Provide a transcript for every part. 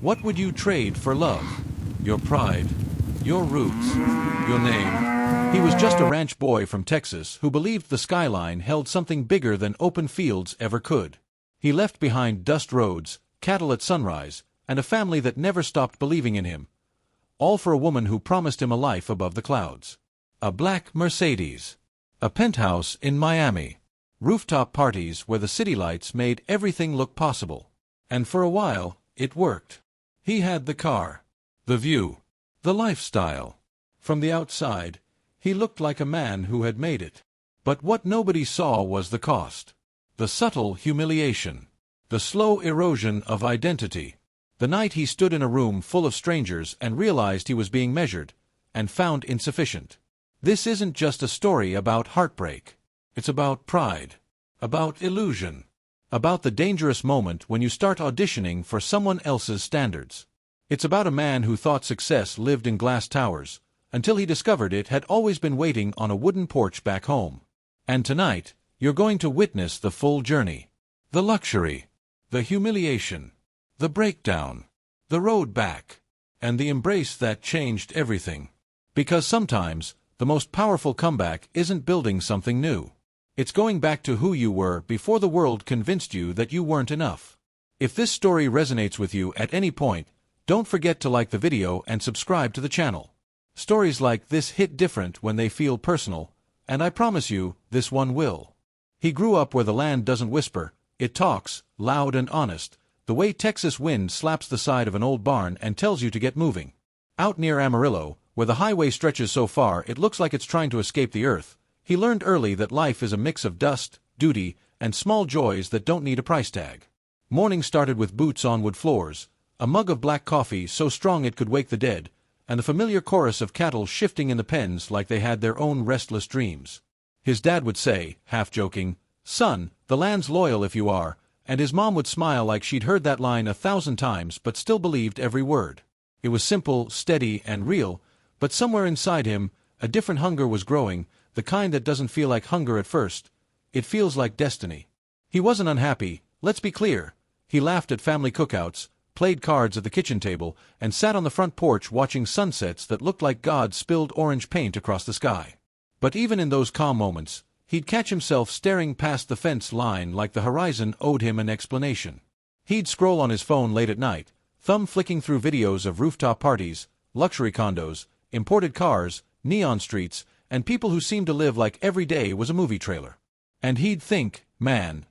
What would you trade for love? Your pride, your roots, your name. He was just a ranch boy from Texas who believed the skyline held something bigger than open fields ever could. He left behind dust roads, cattle at sunrise, and a family that never stopped believing in him. All for a woman who promised him a life above the clouds. A black Mercedes. A penthouse in Miami. Rooftop parties where the city lights made everything look possible. And for a while, it worked. He had the car, the view, the lifestyle. From the outside, he looked like a man who had made it. But what nobody saw was the cost. The subtle humiliation. The slow erosion of identity. The night he stood in a room full of strangers and realized he was being measured, and found insufficient. This isn't just a story about heartbreak. It's about pride. About illusion. About the dangerous moment when you start auditioning for someone else's standards. It's about a man who thought success lived in glass towers, until he discovered it had always been waiting on a wooden porch back home. And tonight, you're going to witness the full journey. The luxury. The humiliation. The breakdown. The road back. And the embrace that changed everything. Because sometimes, the most powerful comeback isn't building something new. It's going back to who you were before the world convinced you that you weren't enough. If this story resonates with you at any point, don't forget to like the video and subscribe to the channel. Stories like this hit different when they feel personal, and I promise you, this one will. He grew up where the land doesn't whisper, it talks, loud and honest, the way Texas wind slaps the side of an old barn and tells you to get moving. Out near Amarillo, where the highway stretches so far it looks like it's trying to escape the earth, he learned early that life is a mix of dust, duty, and small joys that don't need a price tag. Mornings started with boots on wood floors, a mug of black coffee so strong it could wake the dead, and the familiar chorus of cattle shifting in the pens like they had their own restless dreams. His dad would say, half joking, "Son, the land's loyal if you are," and his mom would smile like she'd heard that line 1,000 times but still believed every word. It was simple, steady, and real, but somewhere inside him, a different hunger was growing, the kind that doesn't feel like hunger at first. It feels like destiny. He wasn't unhappy, let's be clear. He laughed at family cookouts, played cards at the kitchen table, and sat on the front porch watching sunsets that looked like God spilled orange paint across the sky. But even in those calm moments, he'd catch himself staring past the fence line like the horizon owed him an explanation. He'd scroll on his phone late at night, thumb flicking through videos of rooftop parties, luxury condos, imported cars, neon streets, and people who seemed to live like every day was a movie trailer. And he'd think, man,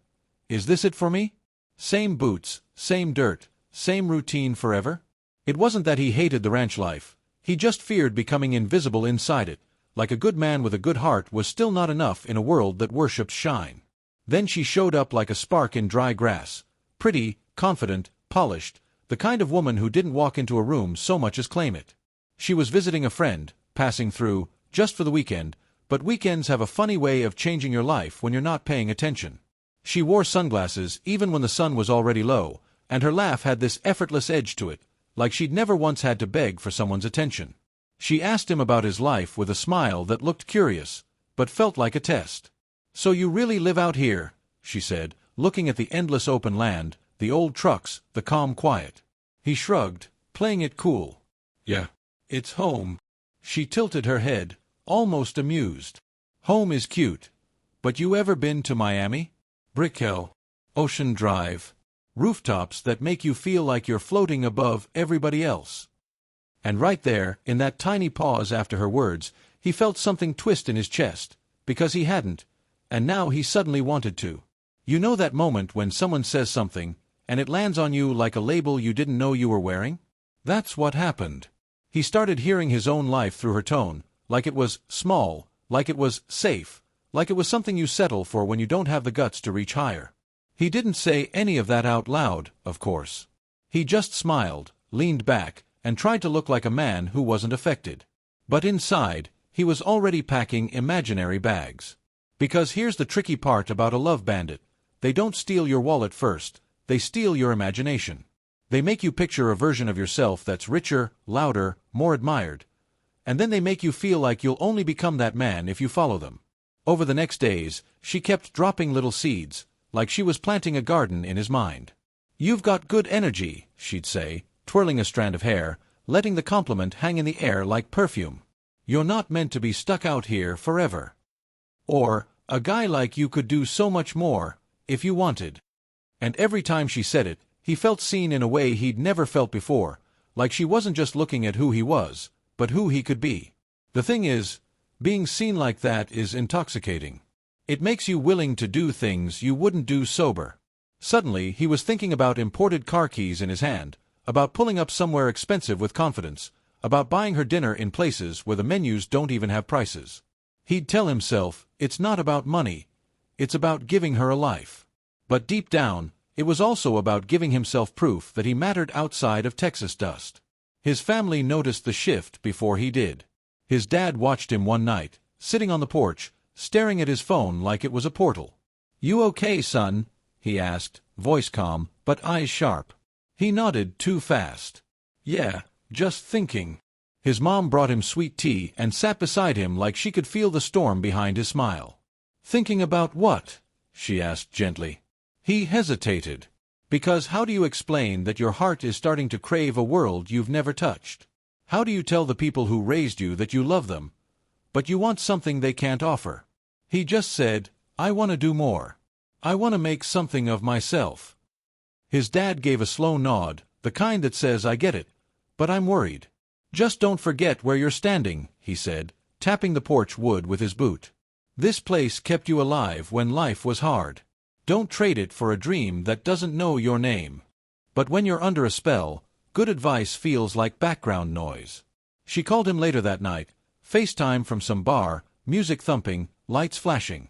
is this it for me? Same boots, same dirt, same routine forever? It wasn't that he hated the ranch life. He just feared becoming invisible inside it, like a good man with a good heart was still not enough in a world that worshipped shine. Then she showed up like a spark in dry grass, pretty, confident, polished, the kind of woman who didn't walk into a room so much as claim it. She was visiting a friend, passing through, just for the weekend, but weekends have a funny way of changing your life when you're not paying attention. She wore sunglasses even when the sun was already low, and her laugh had this effortless edge to it, like she'd never once had to beg for someone's attention. She asked him about his life with a smile that looked curious, but felt like a test. "So you really live out here?" she said, looking at the endless open land, the old trucks, the calm quiet. He shrugged, playing it cool. "Yeah, it's home." She tilted her head, almost amused. "Home is cute. But you ever been to Miami? Brickell, Ocean Drive, rooftops that make you feel like you're floating above everybody else." And right there, in that tiny pause after her words, he felt something twist in his chest, because he hadn't, and now he suddenly wanted to. You know that moment when someone says something, and it lands on you like a label you didn't know you were wearing? That's what happened. He started hearing his own life through her tone, like it was small, like it was safe, like it was something you settle for when you don't have the guts to reach higher. He didn't say any of that out loud, of course. He just smiled, leaned back, and tried to look like a man who wasn't affected. But inside, he was already packing imaginary bags. Because here's the tricky part about a love bandit. They don't steal your wallet first, they steal your imagination. They make you picture a version of yourself that's richer, louder, more admired. And then they make you feel like you'll only become that man if you follow them. Over the next days, she kept dropping little seeds, like she was planting a garden in his mind. "You've got good energy," she'd say, twirling a strand of hair, letting the compliment hang in the air like perfume. "You're not meant to be stuck out here forever." Or, "A guy like you could do so much more, if you wanted." And every time she said it, he felt seen in a way he'd never felt before, like she wasn't just looking at who he was, but who he could be. The thing is, being seen like that is intoxicating. It makes you willing to do things you wouldn't do sober. Suddenly, he was thinking about imported car keys in his hand, about pulling up somewhere expensive with confidence, about buying her dinner in places where the menus don't even have prices. He'd tell himself, it's not about money, it's about giving her a life. But deep down, it was also about giving himself proof that he mattered outside of Texas dust. His family noticed the shift before he did. His dad watched him one night, sitting on the porch, staring at his phone like it was a portal. "You okay, son?" he asked, voice calm, but eyes sharp. He nodded too fast. "Yeah, just thinking." His mom brought him sweet tea and sat beside him like she could feel the storm behind his smile. "Thinking about what?" she asked gently. He hesitated. "Because how do you explain that your heart is starting to crave a world you've never touched? How do you tell the people who raised you that you love them, but you want something they can't offer?" He just said, "I want to do more. I want to make something of myself." His dad gave a slow nod, the kind that says, "I get it, but I'm worried." "Just don't forget where you're standing," he said, tapping the porch wood with his boot. "This place kept you alive when life was hard. Don't trade it for a dream that doesn't know your name." But when you're under a spell, good advice feels like background noise. She called him later that night, FaceTime from some bar, music thumping, lights flashing.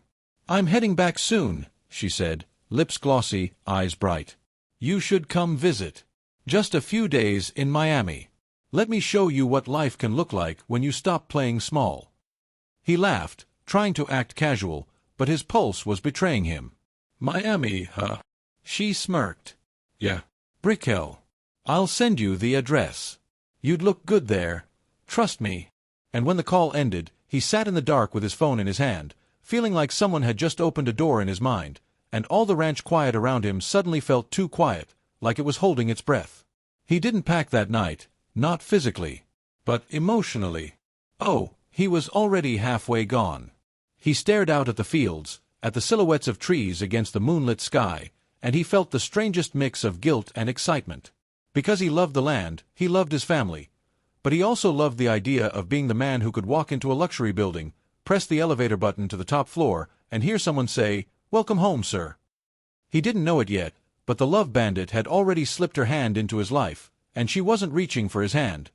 "I'm heading back soon," she said, lips glossy, eyes bright. "You should come visit. Just a few days in Miami. Let me show you what life can look like when you stop playing small." He laughed, trying to act casual, but his pulse was betraying him. "Miami, huh?" She smirked. "Yeah. Brickell. I'll send you the address. You'd look good there. Trust me." And when the call ended, he sat in the dark with his phone in his hand, feeling like someone had just opened a door in his mind, and all the ranch quiet around him suddenly felt too quiet, like it was holding its breath. He didn't pack that night, not physically, but emotionally. Oh, he was already halfway gone. He stared out at the fields, at the silhouettes of trees against the moonlit sky, and he felt the strangest mix of guilt and excitement. Because he loved the land, he loved his family, but he also loved the idea of being the man who could walk into a luxury building, press the elevator button to the top floor, and hear someone say, "Welcome home, sir." He didn't know it yet, but the love bandit had already slipped her hand into his life, and she wasn't reaching for his hand.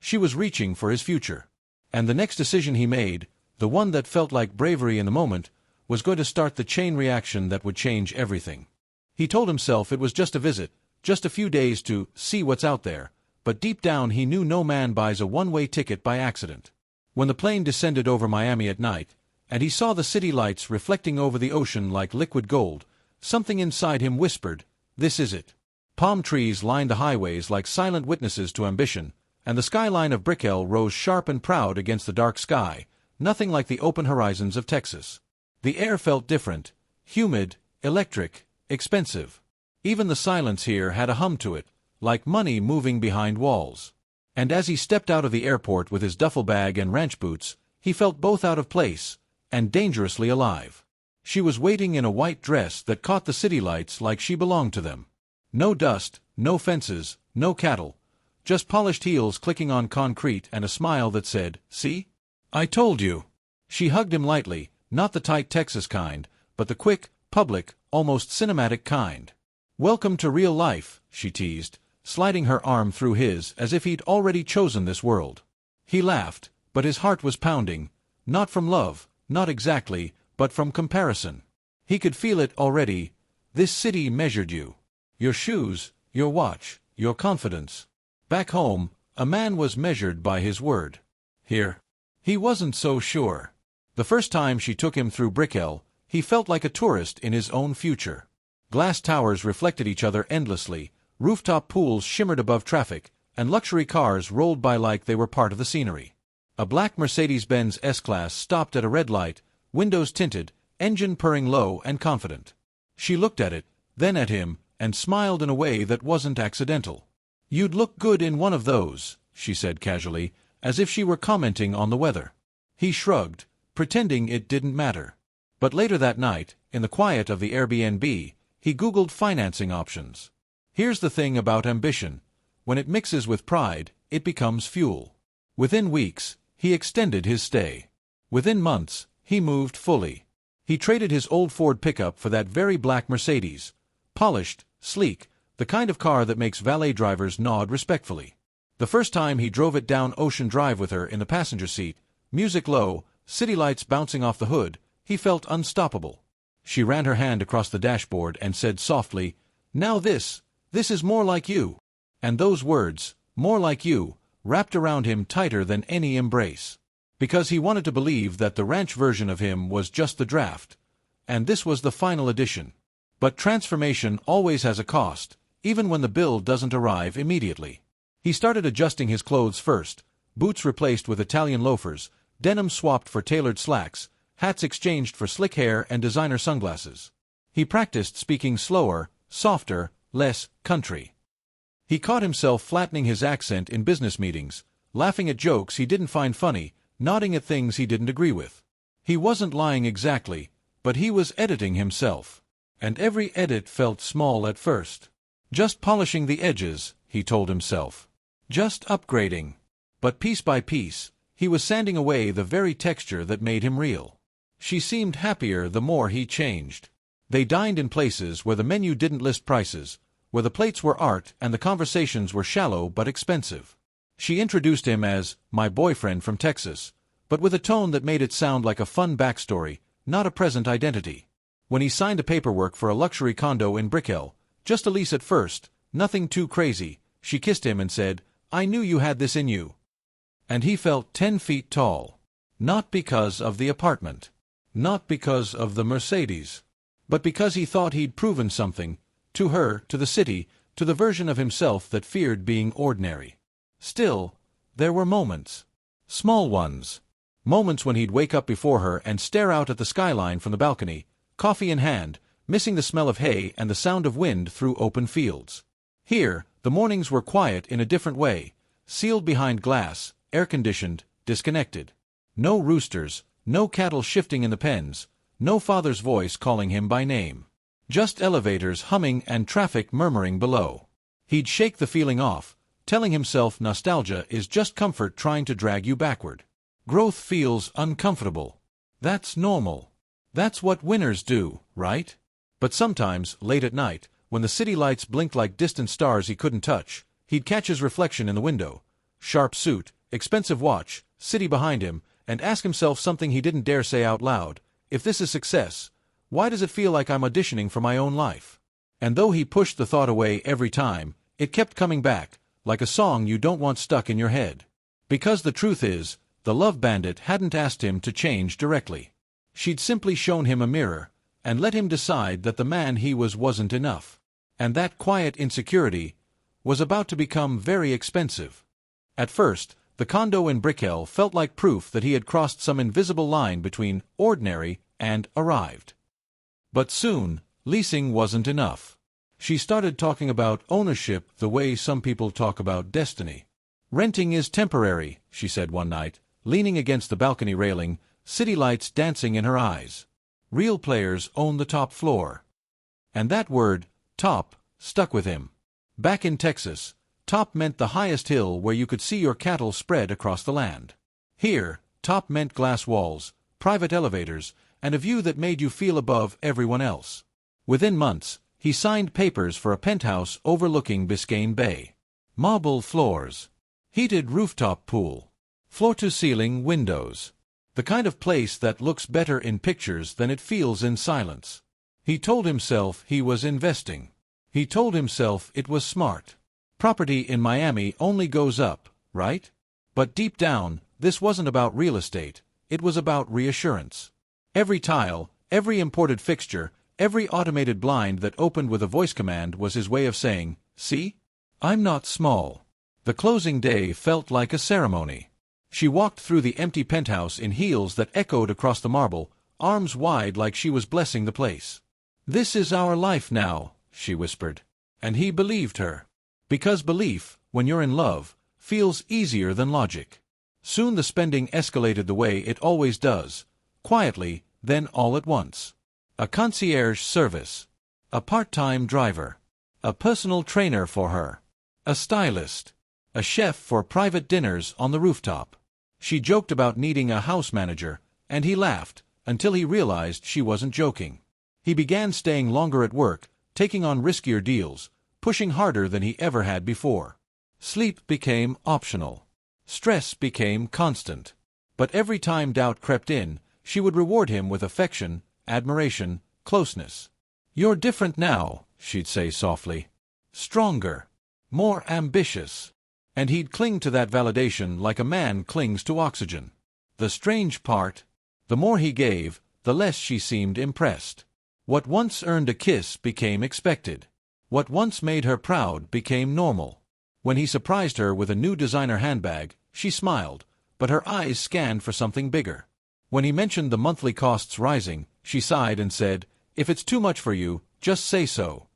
She was reaching for his future. And the next decision he made, the one that felt like bravery in the moment, was going to start the chain reaction that would change everything. He told himself it was just a visit, just a few days to see what's out there, but deep down he knew no man buys a one-way ticket by accident. When the plane descended over Miami at night, and he saw the city lights reflecting over the ocean like liquid gold, something inside him whispered, "This is it." Palm trees lined the highways like silent witnesses to ambition, and the skyline of Brickell rose sharp and proud against the dark sky, nothing like the open horizons of Texas. The air felt different, humid, electric, expensive. Even the silence here had a hum to it, like money moving behind walls. And as he stepped out of the airport with his duffel bag and ranch boots, he felt both out of place and dangerously alive. She was waiting in a white dress that caught the city lights like she belonged to them. No dust, no fences, no cattle, just polished heels clicking on concrete and a smile that said, "See? I told you." She hugged him lightly, not the tight Texas kind, but the quick, public, almost cinematic kind. "Welcome to real life," she teased, sliding her arm through his as if he'd already chosen this world. He laughed, but his heart was pounding, not from love, not exactly, but from comparison. He could feel it already. This city measured you. Your shoes, your watch, your confidence. Back home, a man was measured by his word. Here, he wasn't so sure. The first time she took him through Brickell, he felt like a tourist in his own future. Glass towers reflected each other endlessly, rooftop pools shimmered above traffic, and luxury cars rolled by like they were part of the scenery. A black Mercedes-Benz S-Class stopped at a red light, windows tinted, engine purring low and confident. She looked at it, then at him, and smiled in a way that wasn't accidental. "You'd look good in one of those," she said casually, as if she were commenting on the weather. He shrugged, pretending it didn't matter. But later that night, in the quiet of the Airbnb, he Googled financing options. Here's the thing about ambition. When it mixes with pride, it becomes fuel. Within weeks, he extended his stay. Within months, he moved fully. He traded his old Ford pickup for that very black Mercedes. Polished, sleek, the kind of car that makes valet drivers nod respectfully. The first time he drove it down Ocean Drive with her in the passenger seat, music low, city lights bouncing off the hood, he felt unstoppable. She ran her hand across the dashboard and said softly, "Now this is more like you." And those words, "more like you," wrapped around him tighter than any embrace. Because he wanted to believe that the ranch version of him was just the draft, and this was the final edition. But transformation always has a cost, even when the bill doesn't arrive immediately. He started adjusting his clothes first, boots replaced with Italian loafers, denim swapped for tailored slacks, hats exchanged for slick hair and designer sunglasses. He practiced speaking slower, softer, less country. He caught himself flattening his accent in business meetings, laughing at jokes he didn't find funny, nodding at things he didn't agree with. He wasn't lying exactly, but he was editing himself. And every edit felt small at first. Just polishing the edges, he told himself. Just upgrading. But piece by piece, he was sanding away the very texture that made him real. She seemed happier the more he changed. They dined in places where the menu didn't list prices, where the plates were art and the conversations were shallow but expensive. She introduced him as "my boyfriend from Texas," but with a tone that made it sound like a fun backstory, not a present identity. When he signed the paperwork for a luxury condo in Brickell, just a lease at first, nothing too crazy, she kissed him and said, "I knew you had this in you." And he felt 10 feet tall. Not because of the apartment. Not because of the Mercedes. But because he thought he'd proven something, to her, to the city, to the version of himself that feared being ordinary. Still, there were moments. Small ones. Moments when he'd wake up before her and stare out at the skyline from the balcony, coffee in hand, missing the smell of hay and the sound of wind through open fields. Here, the mornings were quiet in a different way, sealed behind glass, air-conditioned, disconnected. No roosters, no cattle shifting in the pens, no father's voice calling him by name. Just elevators humming and traffic murmuring below. He'd shake the feeling off, telling himself nostalgia is just comfort trying to drag you backward. Growth feels uncomfortable. That's normal. That's what winners do, right? But sometimes, late at night, when the city lights blinked like distant stars he couldn't touch, he'd catch his reflection in the window. Sharp suit, expensive watch, city behind him, and ask himself something he didn't dare say out loud. If this is success, why does it feel like I'm auditioning for my own life? And though he pushed the thought away every time, it kept coming back, like a song you don't want stuck in your head. Because the truth is, the love bandit hadn't asked him to change directly. She'd simply shown him a mirror, and let him decide that the man he was wasn't enough. And that quiet insecurity was about to become very expensive. At first, the condo in Brickell felt like proof that he had crossed some invisible line between ordinary and arrived. But soon, leasing wasn't enough. She started talking about ownership the way some people talk about destiny. "Renting is temporary," she said one night, leaning against the balcony railing, city lights dancing in her eyes. "Real players own the top floor." And that word, top, stuck with him. Back in Texas, top meant the highest hill where you could see your cattle spread across the land. Here, top meant glass walls, private elevators, and a view that made you feel above everyone else. Within months, he signed papers for a penthouse overlooking Biscayne Bay. Marble floors. Heated rooftop pool. Floor-to-ceiling windows. The kind of place that looks better in pictures than it feels in silence. He told himself he was investing. He told himself it was smart. Property in Miami only goes up, right? But deep down, this wasn't about real estate, it was about reassurance. Every tile, every imported fixture, every automated blind that opened with a voice command was his way of saying, "See? I'm not small." The closing day felt like a ceremony. She walked through the empty penthouse in heels that echoed across the marble, arms wide like she was blessing the place. "This is our life now," she whispered. And he believed her. Because belief, when you're in love, feels easier than logic. Soon the spending escalated the way it always does, quietly, then all at once. A concierge service. A part-time driver. A personal trainer for her. A stylist. A chef for private dinners on the rooftop. She joked about needing a house manager, and he laughed, until he realized she wasn't joking. He began staying longer at work, taking on riskier deals, pushing harder than he ever had before. Sleep became optional. Stress became constant. But every time doubt crept in, she would reward him with affection, admiration, closeness. "You're different now," she'd say softly. "Stronger. More ambitious." And he'd cling to that validation like a man clings to oxygen. The strange part? The more he gave, the less she seemed impressed. What once earned a kiss became expected. What once made her proud became normal. When he surprised her with a new designer handbag, she smiled, but her eyes scanned for something bigger. When he mentioned the monthly costs rising, she sighed and said, "If it's too much for you, just say so."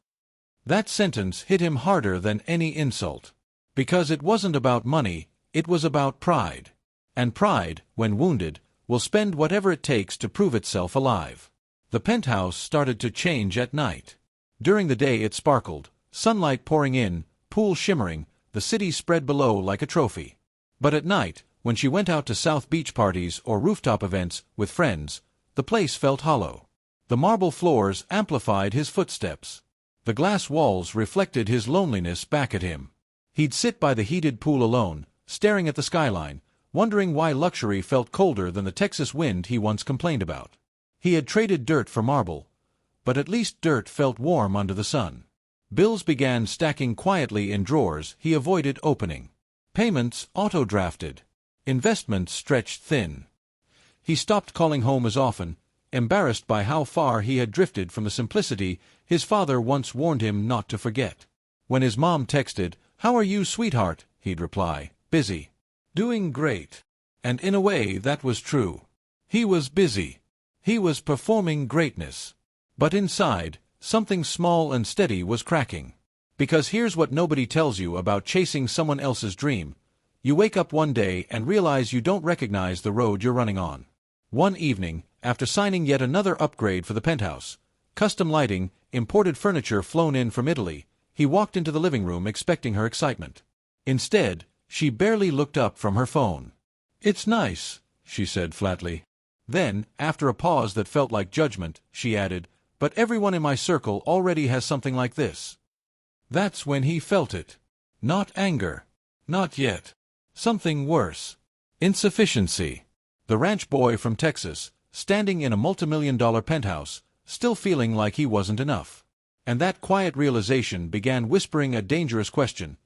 That sentence hit him harder than any insult. Because it wasn't about money, it was about pride. And pride, when wounded, will spend whatever it takes to prove itself alive. The penthouse started to change at night. During the day it sparkled, sunlight pouring in, pool shimmering, the city spread below like a trophy. But at night, when she went out to South Beach parties or rooftop events with friends, the place felt hollow. The marble floors amplified his footsteps. The glass walls reflected his loneliness back at him. He'd sit by the heated pool alone, staring at the skyline, wondering why luxury felt colder than the Texas wind he once complained about. He had traded dirt for marble, but at least dirt felt warm under the sun. Bills began stacking quietly in drawers he avoided opening. Payments auto-drafted. Investments stretched thin. He stopped calling home as often, embarrassed by how far he had drifted from the simplicity his father once warned him not to forget. When his mom texted, "How are you, sweetheart?" he'd reply, "Busy." "Doing great." And in a way that was true. He was busy. He was performing greatness. But inside, something small and steady was cracking. Because here's what nobody tells you about chasing someone else's dream. You wake up one day and realize you don't recognize the road you're running on. One evening, after signing yet another upgrade for the penthouse, custom lighting, imported furniture flown in from Italy, he walked into the living room expecting her excitement. Instead, she barely looked up from her phone. "It's nice," she said flatly. Then, after a pause that felt like judgment, she added, "But everyone in my circle already has something like this." That's when he felt it. Not anger. Not yet. Something worse. Insufficiency. The ranch boy from Texas, standing in a multimillion-dollar penthouse, still feeling like he wasn't enough. And that quiet realization began whispering a dangerous question.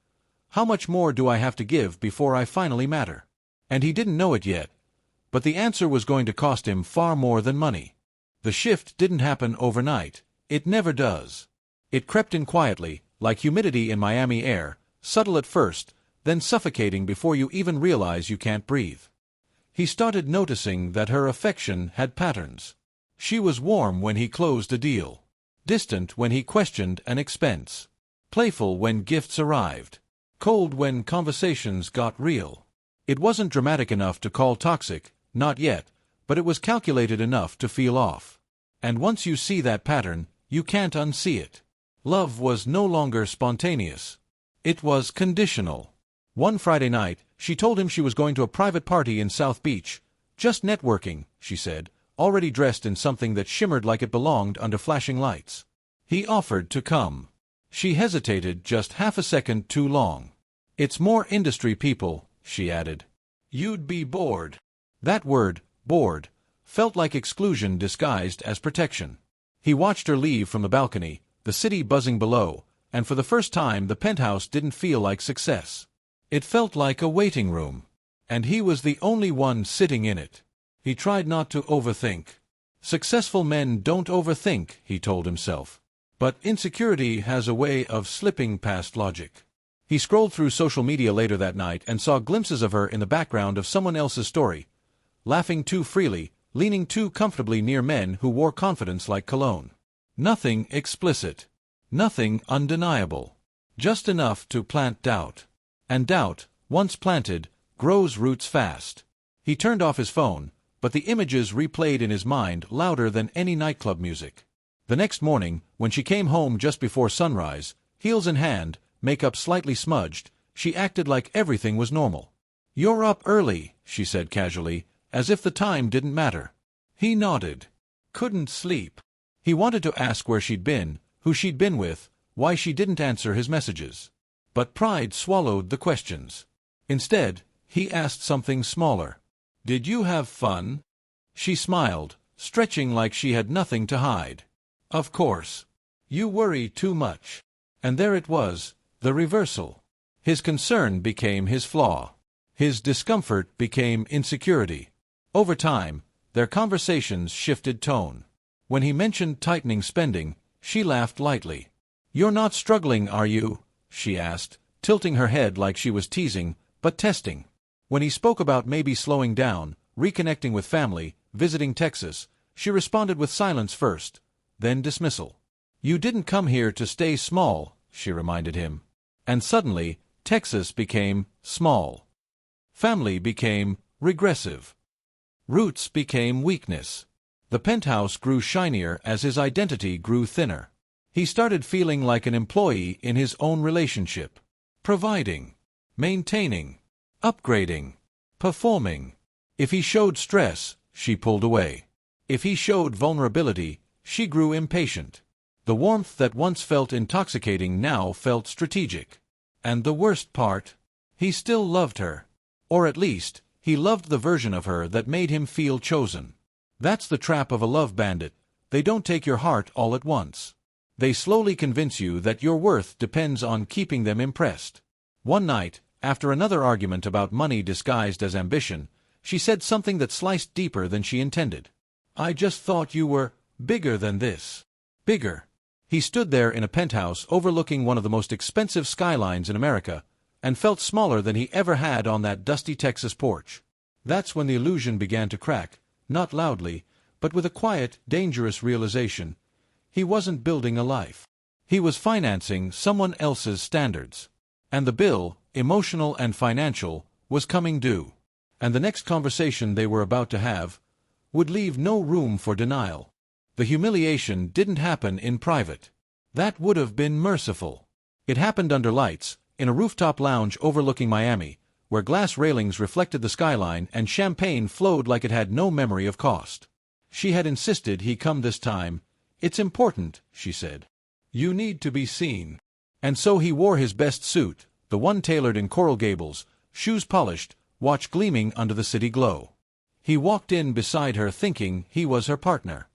How much more do I have to give before I finally matter? And he didn't know it yet, but the answer was going to cost him far more than money. The shift didn't happen overnight. It never does. It crept in quietly, like humidity in Miami air, subtle at first, then suffocating before you even realize you can't breathe. He started noticing that her affection had patterns. She was warm when he closed a deal. Distant when he questioned an expense. Playful when gifts arrived. Cold when conversations got real. It wasn't dramatic enough to call toxic, not yet, but it was calculated enough to feel off. And once you see that pattern, you can't unsee it. Love was no longer spontaneous. It was conditional. One Friday night, she told him she was going to a private party in South Beach. "Just networking," she said, already dressed in something that shimmered like it belonged under flashing lights. He offered to come. She hesitated just half a second too long. "It's more industry people," she added. "You'd be bored." That word, bored, felt like exclusion disguised as protection. He watched her leave from the balcony, the city buzzing below, and for the first time the penthouse didn't feel like success. It felt like a waiting room. And he was the only one sitting in it. He tried not to overthink. Successful men don't overthink, he told himself. But insecurity has a way of slipping past logic. He scrolled through social media later that night and saw glimpses of her in the background of someone else's story, laughing too freely, leaning too comfortably near men who wore confidence like cologne. Nothing explicit. Nothing undeniable. Just enough to plant doubt. And doubt, once planted, grows roots fast. He turned off his phone, but the images replayed in his mind louder than any nightclub music. The next morning, when she came home just before sunrise, heels in hand, makeup slightly smudged, she acted like everything was normal. "You're up early," she said casually, as if the time didn't matter. He nodded. Couldn't sleep. He wanted to ask where she'd been, who she'd been with, why she didn't answer his messages. But pride swallowed the questions. Instead, he asked something smaller. "Did you have fun?" She smiled, stretching like she had nothing to hide. "Of course. You worry too much." And there it was, the reversal. His concern became his flaw. His discomfort became insecurity. Over time, their conversations shifted tone. When he mentioned tightening spending, she laughed lightly. "You're not struggling, are you?" she asked, tilting her head like she was teasing, but testing. When he spoke about maybe slowing down, reconnecting with family, visiting Texas, she responded with silence first, then dismissal. "You didn't come here to stay small," she reminded him. And suddenly, Texas became small. Family became regressive. Roots became weakness. The penthouse grew shinier as his identity grew thinner. He started feeling like an employee in his own relationship. Providing, maintaining, upgrading, performing. If he showed stress, she pulled away. If he showed vulnerability, she grew impatient. The warmth that once felt intoxicating now felt strategic. And the worst part? He still loved her. Or at least, he loved the version of her that made him feel chosen. That's the trap of a love bandit. They don't take your heart all at once. They slowly convince you that your worth depends on keeping them impressed. One night, after another argument about money disguised as ambition, she said something that sliced deeper than she intended. "I just thought you were bigger than this." Bigger. He stood there in a penthouse overlooking one of the most expensive skylines in America, and felt smaller than he ever had on that dusty Texas porch. That's when the illusion began to crack, not loudly, but with a quiet, dangerous realization. He wasn't building a life. He was financing someone else's standards. And the bill, emotional and financial, was coming due. And the next conversation they were about to have would leave no room for denial. The humiliation didn't happen in private. That would have been merciful. It happened under lights, in a rooftop lounge overlooking Miami, where glass railings reflected the skyline and champagne flowed like it had no memory of cost. She had insisted he come this time. "It's important," she said. "You need to be seen." And so he wore his best suit, the one tailored in Coral Gables, shoes polished, watch gleaming under the city glow. He walked in beside her thinking he was her partner.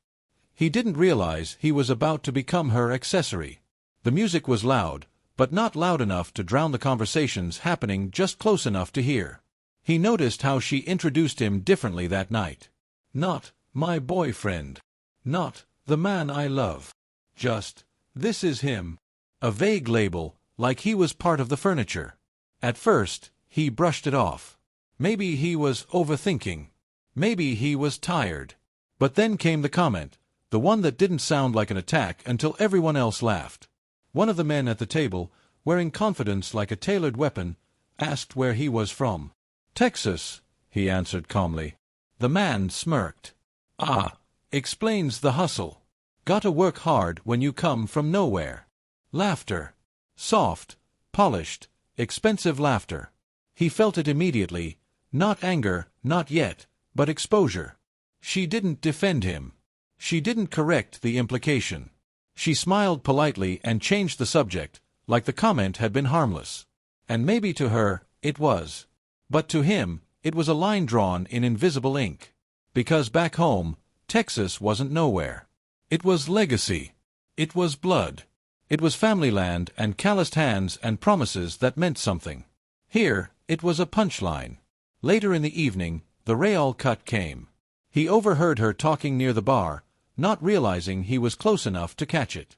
He didn't realize he was about to become her accessory. The music was loud, but not loud enough to drown the conversations happening just close enough to hear. He noticed how she introduced him differently that night. "Not my boyfriend. Not the man I love. Just, this is him." A vague label, like he was part of the furniture. At first, he brushed it off. Maybe he was overthinking. Maybe he was tired. But then came the comment, the one that didn't sound like an attack until everyone else laughed. One of the men at the table, wearing confidence like a tailored weapon, asked where he was from. "Texas," he answered calmly. The man smirked. "Ah, explains the hustle. Gotta work hard when you come from nowhere." Laughter. Soft, polished, expensive laughter. He felt it immediately. Not anger, not yet, but exposure. She didn't defend him. She didn't correct the implication. She smiled politely and changed the subject, like the comment had been harmless. And maybe to her, it was. But to him, it was a line drawn in invisible ink. Because back home, Texas wasn't nowhere. It was legacy. It was blood. It was family land and calloused hands and promises that meant something. Here, it was a punchline. Later in the evening, the Real cut came. He overheard her talking near the bar, not realizing he was close enough to catch it.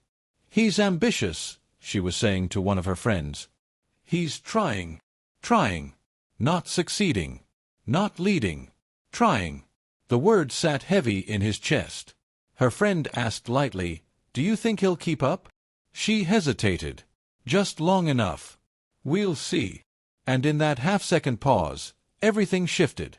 "He's ambitious," she was saying to one of her friends. "He's trying. Not succeeding. Not leading. Trying." The word sat heavy in his chest. Her friend asked lightly, "Do you think he'll keep up?" She hesitated. Just long enough. We'll see. And in that half-second pause, everything shifted.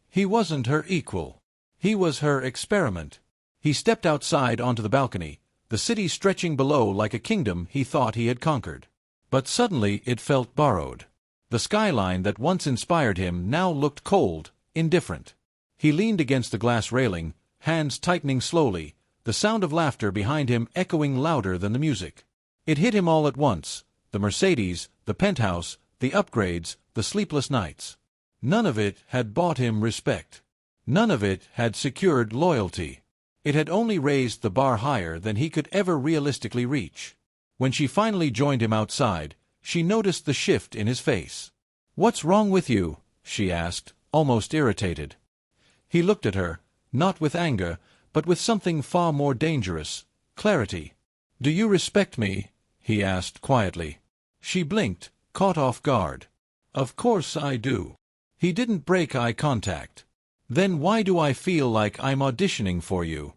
He wasn't her equal. He was her experiment. He stepped outside onto the balcony, the city stretching below like a kingdom he thought he had conquered. But suddenly it felt borrowed. The skyline that once inspired him now looked cold, indifferent. He leaned against the glass railing, hands tightening slowly, the sound of laughter behind him echoing louder than the music. It hit him all at once, the Mercedes, the penthouse, the upgrades, the sleepless nights. None of it had bought him respect. None of it had secured loyalty. It had only raised the bar higher than he could ever realistically reach. When she finally joined him outside, she noticed the shift in his face. "What's wrong with you?" she asked, almost irritated. He looked at her, not with anger, but with something far more dangerous, clarity. "Do you respect me?" he asked quietly. She blinked, caught off guard. "Of course I do." He didn't break eye contact. "Then why do I feel like I'm auditioning for you?"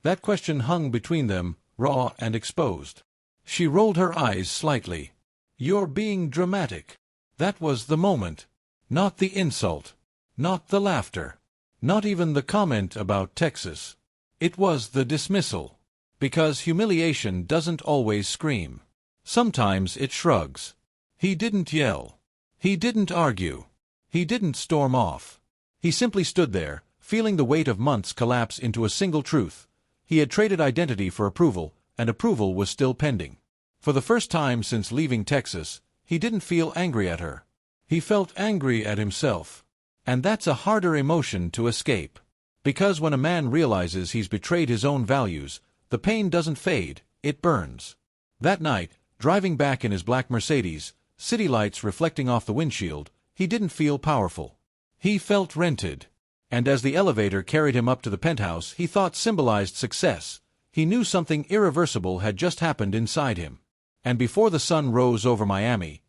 That question hung between them, raw and exposed. She rolled her eyes slightly. "You're being dramatic." That was the moment. Not the insult. Not the laughter. Not even the comment about Texas. It was the dismissal. Because humiliation doesn't always scream. Sometimes it shrugs. He didn't yell. He didn't argue. He didn't storm off. He simply stood there, feeling the weight of months collapse into a single truth. He had traded identity for approval, and approval was still pending. For the first time since leaving Texas, he didn't feel angry at her. He felt angry at himself. And that's a harder emotion to escape. Because when a man realizes he's betrayed his own values, the pain doesn't fade, it burns. That night, driving back in his black Mercedes, city lights reflecting off the windshield, he didn't feel powerful. He felt rented. And as the elevator carried him up to the penthouse he thought symbolized success, he knew something irreversible had just happened inside him. And before the sun rose over Miami,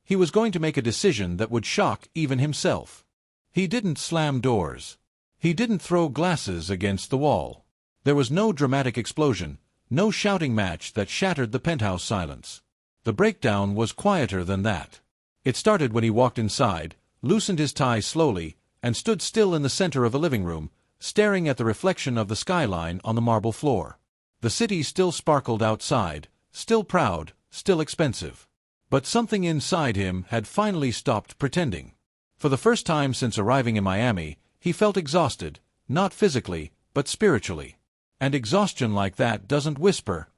he was going to make a decision that would shock even himself. He didn't slam doors. He didn't throw glasses against the wall. There was no dramatic explosion, no shouting match that shattered the penthouse silence. The breakdown was quieter than that. It started when he walked inside, loosened his tie slowly, and stood still in the center of a living room, staring at the reflection of the skyline on the marble floor. The city still sparkled outside, still proud, still expensive. But something inside him had finally stopped pretending. For the first time since arriving in Miami, he felt exhausted, not physically, but spiritually. And exhaustion like that doesn't whisper.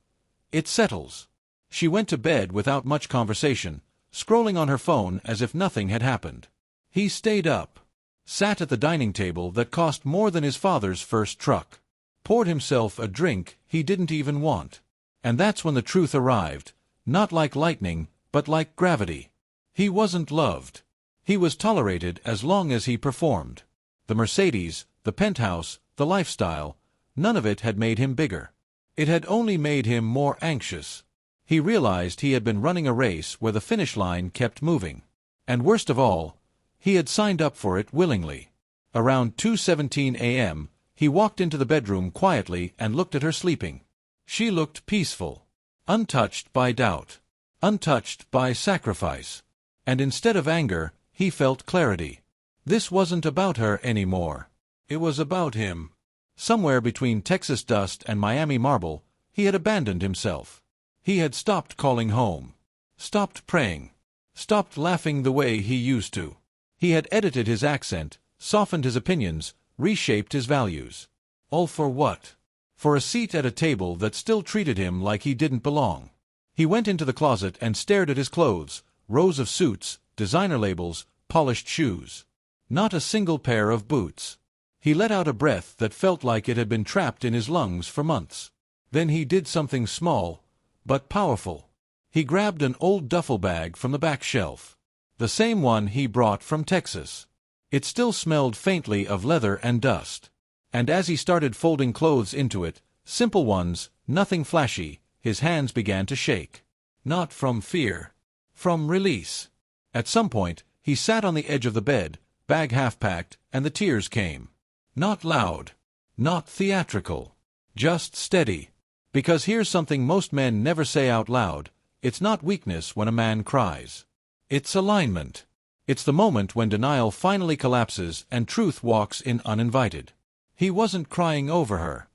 It settles. She went to bed without much conversation, scrolling on her phone as if nothing had happened. He stayed up, sat at the dining table that cost more than his father's first truck, poured himself a drink he didn't even want. And that's when the truth arrived, not like lightning, but like gravity. He wasn't loved. He was tolerated as long as he performed. The Mercedes, the penthouse, the lifestyle, none of it had made him bigger. It had only made him more anxious. He realized he had been running a race where the finish line kept moving. And worst of all, he had signed up for it willingly. Around 2:17 a.m., he walked into the bedroom quietly and looked at her sleeping. She looked peaceful, untouched by doubt, untouched by sacrifice. And instead of anger, he felt clarity. This wasn't about her anymore. It was about him. Somewhere between Texas dust and Miami marble, he had abandoned himself. He had stopped calling home, stopped praying, stopped laughing the way he used to. He had edited his accent, softened his opinions, reshaped his values. All for what? For a seat at a table that still treated him like he didn't belong. He went into the closet and stared at his clothes, rows of suits, designer labels, polished shoes. Not a single pair of boots. He let out a breath that felt like it had been trapped in his lungs for months. Then he did something small, but powerful. He grabbed an old duffel bag from the back shelf. The same one he brought from Texas. It still smelled faintly of leather and dust. And as he started folding clothes into it, simple ones, nothing flashy, his hands began to shake. Not from fear. From release. At some point, he sat on the edge of the bed, bag half-packed, and the tears came. Not loud. Not theatrical. Just steady. Because here's something most men never say out loud. It's not weakness when a man cries. It's alignment. It's the moment when denial finally collapses and truth walks in uninvited. He wasn't crying over her.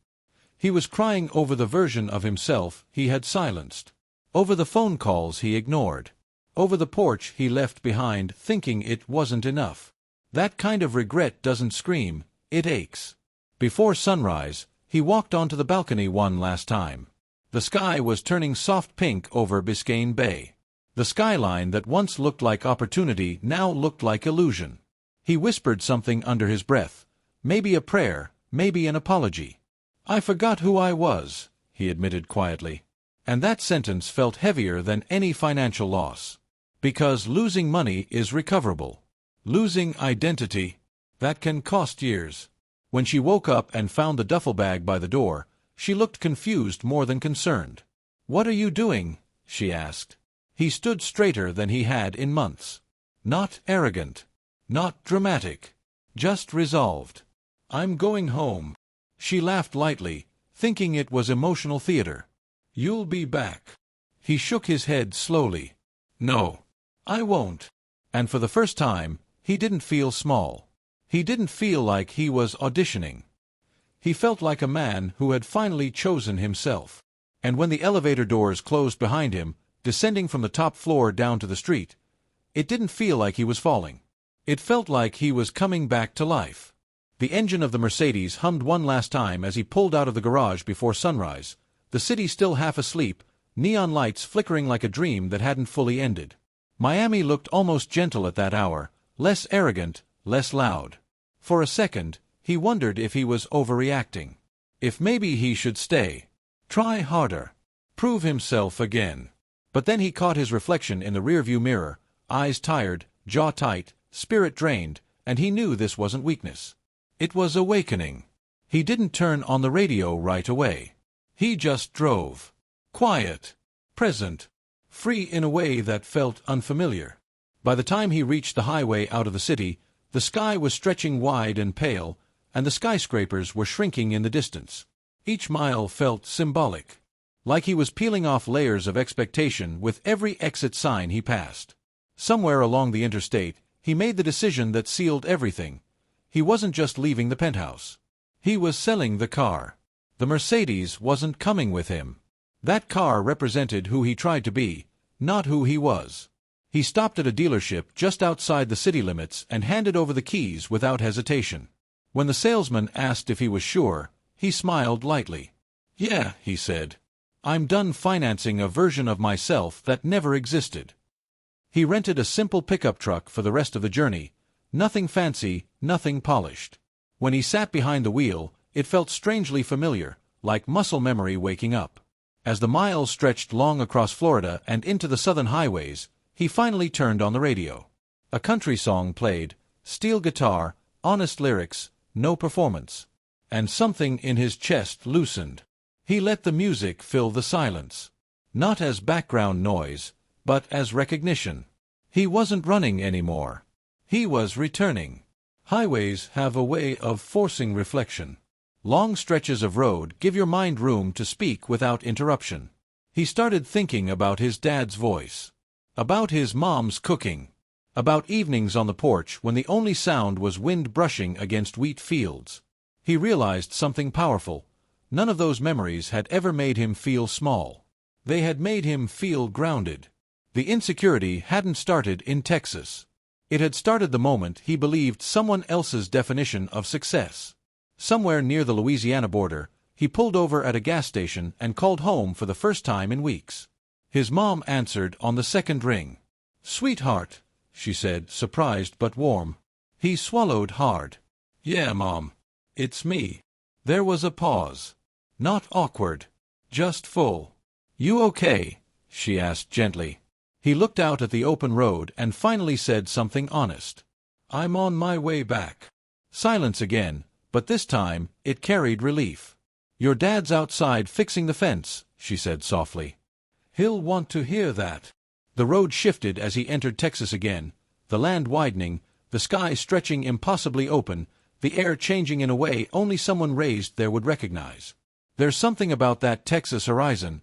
He was crying over the version of himself he had silenced. Over the phone calls he ignored. Over the porch he left behind thinking it wasn't enough. That kind of regret doesn't scream, it aches. Before sunrise, he walked onto the balcony one last time. The sky was turning soft pink over Biscayne Bay. The skyline that once looked like opportunity now looked like illusion. He whispered something under his breath, maybe a prayer, maybe an apology. "I forgot who I was," he admitted quietly. And that sentence felt heavier than any financial loss. Because losing money is recoverable. Losing identity, that can cost years. When she woke up and found the duffel bag by the door, she looked confused more than concerned. "What are you doing?" she asked. He stood straighter than he had in months. Not arrogant. Not dramatic. Just resolved. "I'm going home." She laughed lightly, thinking it was emotional theater. "You'll be back." He shook his head slowly. "No, I won't." And for the first time, he didn't feel small. He didn't feel like he was auditioning. He felt like a man who had finally chosen himself. And when the elevator doors closed behind him, descending from the top floor down to the street, it didn't feel like he was falling. It felt like he was coming back to life. The engine of the Mercedes hummed one last time as he pulled out of the garage before sunrise, the city still half asleep, neon lights flickering like a dream that hadn't fully ended. Miami looked almost gentle at that hour, less arrogant, less loud. For a second, he wondered if he was overreacting. If maybe he should stay. Try harder. Prove himself again. But then he caught his reflection in the rearview mirror, eyes tired, jaw tight, spirit drained, and he knew this wasn't weakness. It was awakening. He didn't turn on the radio right away. He just drove. Quiet. Present. Free in a way that felt unfamiliar. By the time he reached the highway out of the city, the sky was stretching wide and pale, and the skyscrapers were shrinking in the distance. Each mile felt symbolic. Like he was peeling off layers of expectation with every exit sign he passed. Somewhere along the interstate, he made the decision that sealed everything. He wasn't just leaving the penthouse. He was selling the car. The Mercedes wasn't coming with him. That car represented who he tried to be, not who he was. He stopped at a dealership just outside the city limits and handed over the keys without hesitation. When the salesman asked if he was sure, he smiled lightly. "Yeah," he said. "I'm done financing a version of myself that never existed." He rented a simple pickup truck for the rest of the journey. Nothing fancy, nothing polished. When he sat behind the wheel, it felt strangely familiar, like muscle memory waking up. As the miles stretched long across Florida and into the southern highways, he finally turned on the radio. A country song played, steel guitar, honest lyrics, no performance. And something in his chest loosened. He let the music fill the silence. Not as background noise, but as recognition. He wasn't running anymore. He was returning. Highways have a way of forcing reflection. Long stretches of road give your mind room to speak without interruption. He started thinking about his dad's voice. About his mom's cooking. About evenings on the porch when the only sound was wind brushing against wheat fields. He realized something powerful. None of those memories had ever made him feel small. They had made him feel grounded. The insecurity hadn't started in Texas. It had started the moment he believed someone else's definition of success. Somewhere near the Louisiana border, he pulled over at a gas station and called home for the first time in weeks. His mom answered on the second ring. "Sweetheart," she said, surprised but warm. He swallowed hard. "Yeah, Mom. It's me." There was a pause. Not awkward. Just full. "You okay?" she asked gently. He looked out at the open road and finally said something honest. "I'm on my way back." Silence again, but this time it carried relief. "Your dad's outside fixing the fence," she said softly. "He'll want to hear that." The road shifted as he entered Texas again, the land widening, the sky stretching impossibly open, the air changing in a way only someone raised there would recognize. There's something about that Texas horizon.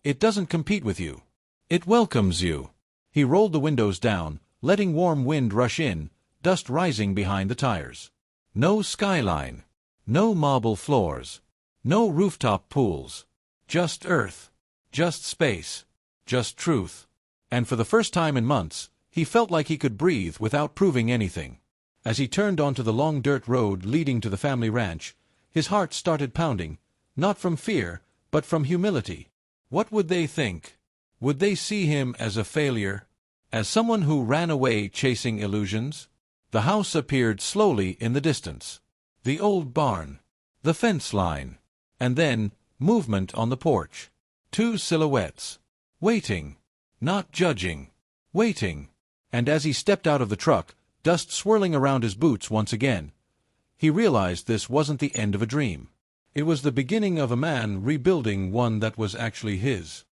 It doesn't compete with you. It welcomes you. He rolled the windows down, letting warm wind rush in, dust rising behind the tires. No skyline. No marble floors. No rooftop pools. Just earth. Just space. Just truth. And for the first time in months, he felt like he could breathe without proving anything. As he turned onto the long dirt road leading to the family ranch, his heart started pounding, not from fear, but from humility. What would they think? Would they see him as a failure? As someone who ran away chasing illusions? The house appeared slowly in the distance. The old barn. The fence line. And then, movement on the porch. 2 silhouettes. Waiting. Not judging. Waiting. And as he stepped out of the truck, dust swirling around his boots once again, he realized this wasn't the end of a dream. It was the beginning of a man rebuilding one that was actually his.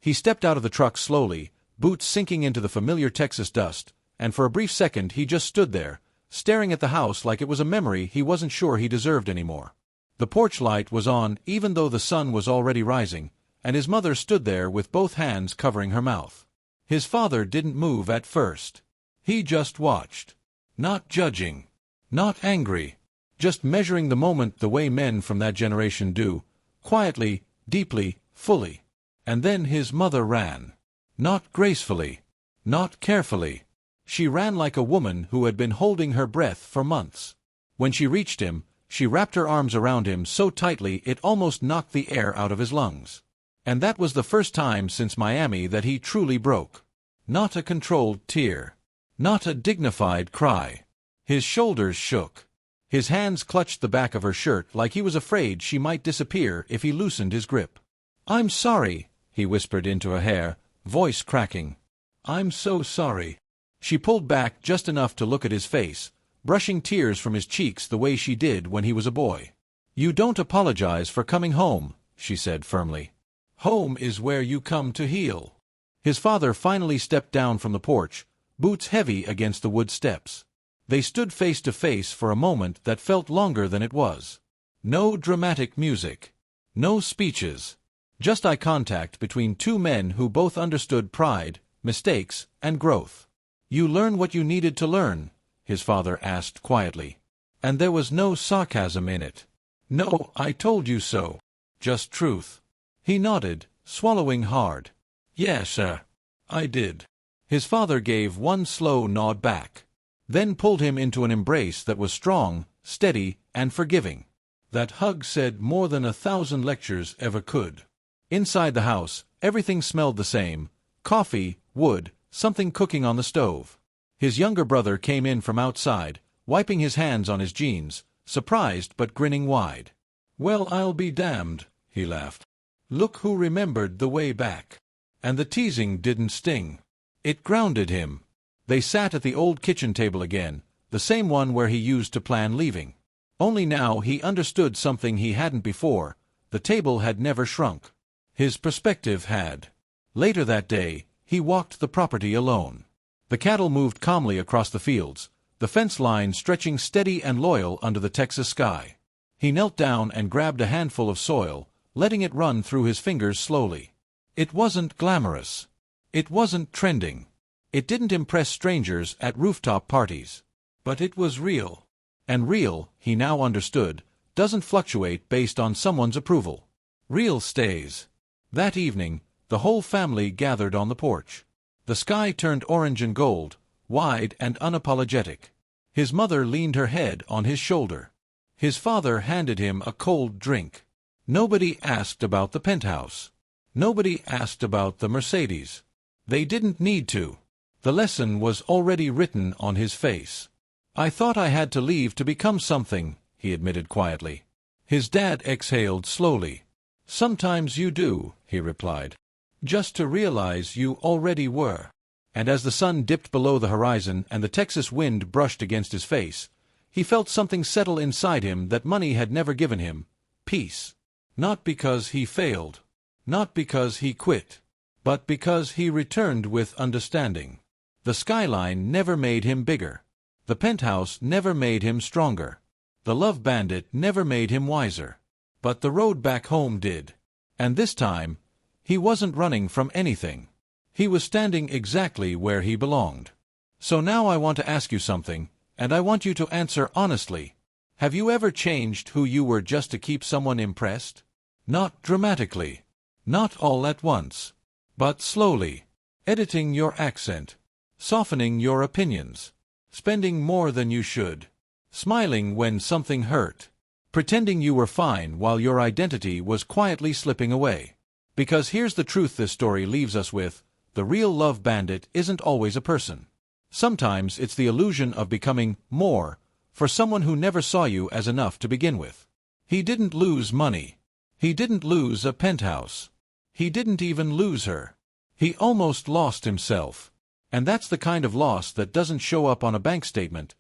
He stepped out of the truck slowly, boots sinking into the familiar Texas dust, and for a brief second he just stood there, staring at the house like it was a memory he wasn't sure he deserved anymore. The porch light was on even though the sun was already rising, and his mother stood there with both hands covering her mouth. His father didn't move at first. He just watched. Not judging. Not angry. Just measuring the moment the way men from that generation do, quietly, deeply, fully. And then his mother ran. Not gracefully. Not carefully. She ran like a woman who had been holding her breath for months. When she reached him, she wrapped her arms around him so tightly it almost knocked the air out of his lungs. And that was the first time since Miami that he truly broke. Not a controlled tear. Not a dignified cry. His shoulders shook. His hands clutched the back of her shirt like he was afraid she might disappear if he loosened his grip. "I'm sorry," he whispered into her hair, voice cracking. "I'm so sorry." She pulled back just enough to look at his face, brushing tears from his cheeks the way she did when he was a boy. "You don't apologize for coming home," she said firmly. "Home is where you come to heal." His father finally stepped down from the porch, boots heavy against the wood steps. They stood face to face for a moment that felt longer than it was. No dramatic music. No speeches. Just eye contact between two men who both understood pride, mistakes, and growth. "You learn what you needed to learn?" his father asked quietly. And there was no sarcasm in it. "No, I told you so. Just truth." He nodded, swallowing hard. "Yes, sir. I did." His father gave one slow nod back, then pulled him into an embrace that was strong, steady, and forgiving. That hug said more than 1,000 lectures ever could. Inside the house, everything smelled the same: coffee, wood, something cooking on the stove. His younger brother came in from outside, wiping his hands on his jeans, surprised but grinning wide. "Well, I'll be damned," he laughed. "Look who remembered the way back." And the teasing didn't sting. It grounded him. They sat at the old kitchen table again, the same one where he used to plan leaving. Only now he understood something he hadn't before: the table had never shrunk. His perspective had. Later that day, he walked the property alone. The cattle moved calmly across the fields, the fence line stretching steady and loyal under the Texas sky. He knelt down and grabbed a handful of soil, letting it run through his fingers slowly. It wasn't glamorous. It wasn't trending. It didn't impress strangers at rooftop parties. But it was real. And real, he now understood, doesn't fluctuate based on someone's approval. Real stays. That evening, the whole family gathered on the porch. The sky turned orange and gold, wide and unapologetic. His mother leaned her head on his shoulder. His father handed him a cold drink. Nobody asked about the penthouse. Nobody asked about the Mercedes. They didn't need to. The lesson was already written on his face. "I thought I had to leave to become something," he admitted quietly. His dad exhaled slowly. "Sometimes you do," he replied. "Just to realize you already were." And as the sun dipped below the horizon and the Texas wind brushed against his face, he felt something settle inside him that money had never given him: peace. Not because he failed. Not because he quit. But because he returned with understanding. The skyline never made him bigger. The penthouse never made him stronger. The love bandit never made him wiser. But the road back home did. And this time, he wasn't running from anything. He was standing exactly where he belonged. So now I want to ask you something, and I want you to answer honestly. Have you ever changed who you were just to keep someone impressed? Not dramatically. Not all at once. But slowly. Editing your accent. Softening your opinions. Spending more than you should. Smiling when something hurt. Pretending you were fine while your identity was quietly slipping away. Because here's the truth this story leaves us with: the real love bandit isn't always a person. Sometimes it's the illusion of becoming more for someone who never saw you as enough to begin with. He didn't lose money. He didn't lose a penthouse. He didn't even lose her. He almost lost himself. And that's the kind of loss that doesn't show up on a bank statement.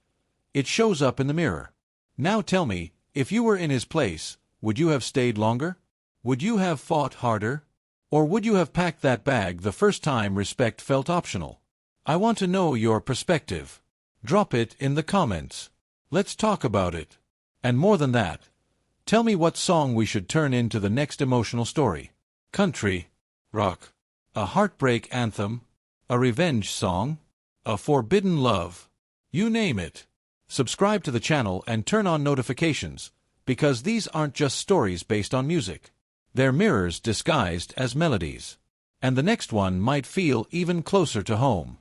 It shows up in the mirror. Now tell me, if you were in his place, would you have stayed longer? Would you have fought harder? Or would you have packed that bag the first time respect felt optional? I want to know your perspective. Drop it in the comments. Let's talk about it. And more than that, tell me what song we should turn into the next emotional story. Country, rock, a heartbreak anthem, a revenge song, a forbidden love. You name it. Subscribe to the channel and turn on notifications, because these aren't just stories based on music. They're mirrors disguised as melodies. And the next one might feel even closer to home.